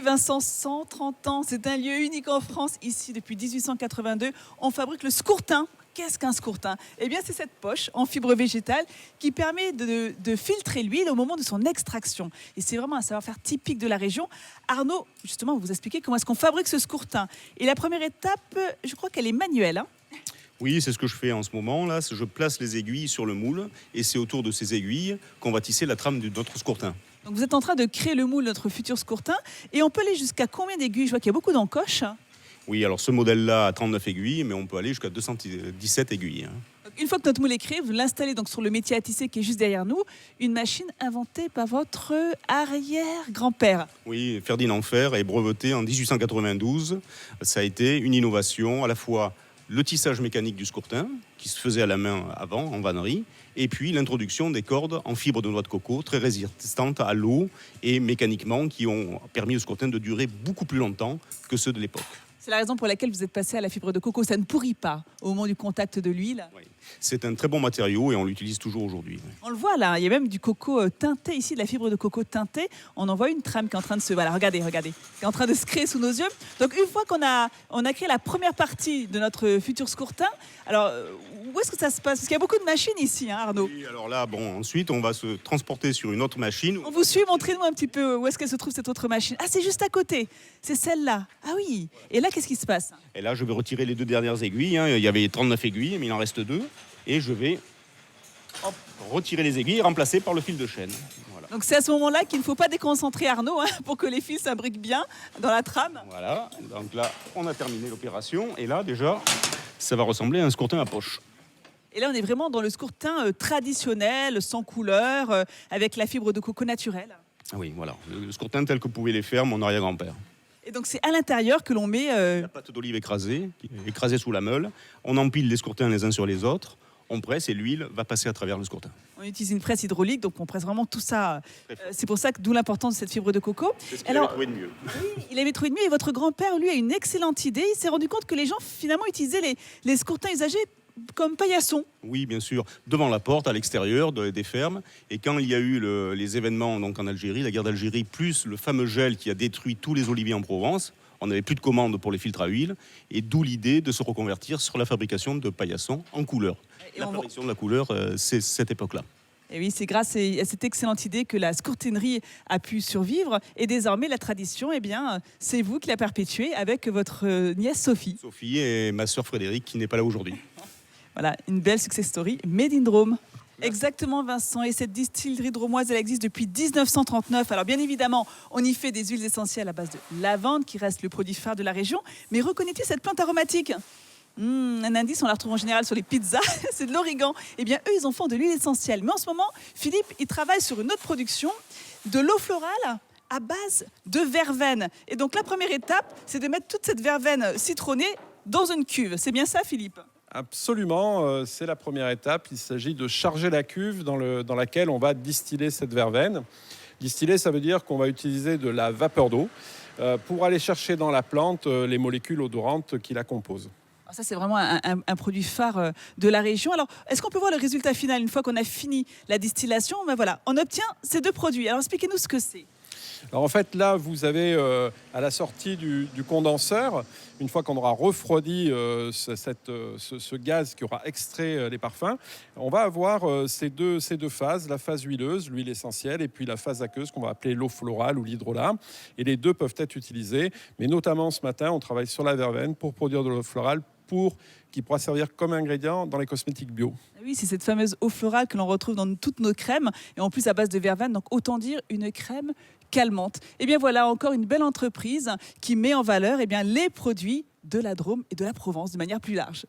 Vincent, 130 ans, c'est un lieu unique en France. Ici, depuis 1882, on fabrique le scourtin. Qu'est-ce qu'un scourtin? Eh bien, c'est cette poche en fibre végétale qui permet de filtrer l'huile au moment de son extraction. Et c'est vraiment un savoir-faire typique de la région. Arnaud, justement, vous expliquez comment est-ce qu'on fabrique ce scourtin. Et la première étape, je crois qu'elle est manuelle, hein. Oui, c'est ce que je fais en ce moment. Là, je place les aiguilles sur le moule et c'est autour de ces aiguilles qu'on va tisser la trame de notre scourtin. Donc vous êtes en train de créer le moule de notre futur scourtin. Et on peut aller jusqu'à combien d'aiguilles? Je vois qu'il y a beaucoup d'encoches. Oui, alors ce modèle-là a 39 aiguilles, mais on peut aller jusqu'à 217 aiguilles. Une fois que notre moule est créé, vous l'installez donc sur le métier à tisser qui est juste derrière nous, une machine inventée par votre arrière-grand-père. Oui, Ferdinand Fer est breveté en 1892. Ça a été une innovation, à la fois le tissage mécanique du scourtin, qui se faisait à la main avant, en vannerie, et puis l'introduction des cordes en fibre de noix de coco, très résistantes à l'eau et mécaniquement, qui ont permis au scourtin de durer beaucoup plus longtemps que ceux de l'époque. C'est la raison pour laquelle vous êtes passé à la fibre de coco. Ça ne pourrit pas au moment du contact de l'huile. Oui. C'est un très bon matériau et on l'utilise toujours aujourd'hui. On le voit là, il y a même du coco teinté ici, de la fibre de coco teintée. On en voit une trame qui est en train de se... Voilà, regardez, qui est en train de se créer sous nos yeux. Donc une fois qu'on a créé la première partie de notre futur scourtin, alors où est-ce que ça se passe? Parce qu'il y a beaucoup de machines ici, hein, Arnaud. Oui, alors là, ensuite, on va se transporter sur une autre machine. On vous suit, montrez-nous un petit peu où est-ce qu'elle se trouve cette autre machine. Ah, c'est juste à côté, c'est celle-là. Ah oui, et là, qu'est-ce qui se passe? Et là, je vais retirer les deux dernières aiguilles. Il y avait 39 aiguilles, mais il en reste deux. Et je vais retirer les aiguilles et remplacer par le fil de chaîne. Voilà. Donc c'est à ce moment-là qu'il ne faut pas déconcentrer Arnaud, hein, pour que les fils s'imbriquent bien dans la trame. Voilà, donc là, on a terminé l'opération. Et là, déjà, ça va ressembler à un scourtin à poche. Et là, on est vraiment dans le scourtin traditionnel, sans couleur, avec la fibre de coco naturelle. Oui, voilà, le scourtin tel que pouvait les faire mon arrière-grand-père. Et donc c'est à l'intérieur que l'on met... La pâte d'olive écrasée sous la meule. On empile les scourtins les uns sur les autres. On presse et l'huile va passer à travers le scourtin. On utilise une presse hydraulique, donc on presse vraiment tout ça. C'est pour ça que d'où l'importance de cette fibre de coco. C'est ce qu'il avait trouvé de mieux. Oui, il avait trouvé de mieux et votre grand-père, lui, a une excellente idée. Il s'est rendu compte que les gens, finalement, utilisaient les scourtins usagés comme paillassons. Oui, bien sûr, devant la porte, à l'extérieur des fermes. Et quand il y a eu les événements donc, en Algérie, la guerre d'Algérie, plus le fameux gel qui a détruit tous les oliviers en Provence, on n'avait plus de commandes pour les filtres à huile. Et d'où l'idée de se reconvertir sur la fabrication de paillassons en couleur. L'apparition de la couleur, c'est cette époque-là. Et oui, c'est grâce à cette excellente idée que la scourtinerie a pu survivre. Et désormais, la tradition, eh bien, c'est vous qui la perpétuez avec votre nièce Sophie. Sophie et ma sœur Frédérique, qui n'est pas là aujourd'hui. Voilà, une belle success story made in Drôme. Exactement, Vincent. Et cette distillerie drômoise, elle existe depuis 1939. Alors bien évidemment, on y fait des huiles essentielles à base de lavande, qui reste le produit phare de la région. Mais reconnaissez cette plante aromatique? Un indice, on la retrouve en général sur les pizzas, c'est de l'origan. Eh bien, eux, ils en font de l'huile essentielle. Mais en ce moment, Philippe, il travaille sur une autre production, de l'eau florale à base de verveine. Et donc, la première étape, c'est de mettre toute cette verveine citronnée dans une cuve. C'est bien ça, Philippe? Absolument, c'est la première étape. Il s'agit de charger la cuve dans laquelle on va distiller cette verveine. Distiller, ça veut dire qu'on va utiliser de la vapeur d'eau pour aller chercher dans la plante les molécules odorantes qui la composent. Ça, c'est vraiment un produit phare de la région. Alors, est-ce qu'on peut voir le résultat final une fois qu'on a fini la distillation? Ben voilà, on obtient ces deux produits. Alors, expliquez-nous ce que c'est. Alors en fait, là, vous avez à la sortie du condenseur, une fois qu'on aura refroidi ce gaz qui aura extrait les parfums, on va avoir ces deux phases, la phase huileuse, l'huile essentielle, et puis la phase aqueuse qu'on va appeler l'eau florale ou l'hydrolat. Et les deux peuvent être utilisés, mais notamment ce matin, on travaille sur la verveine pour produire de l'eau florale qui pourra servir comme ingrédient dans les cosmétiques bio. Oui, c'est cette fameuse eau florale que l'on retrouve dans toutes nos crèmes, et en plus à base de verveine, donc autant dire une crème calmante. Et bien voilà, encore une belle entreprise qui met en valeur les produits de la Drôme et de la Provence de manière plus large.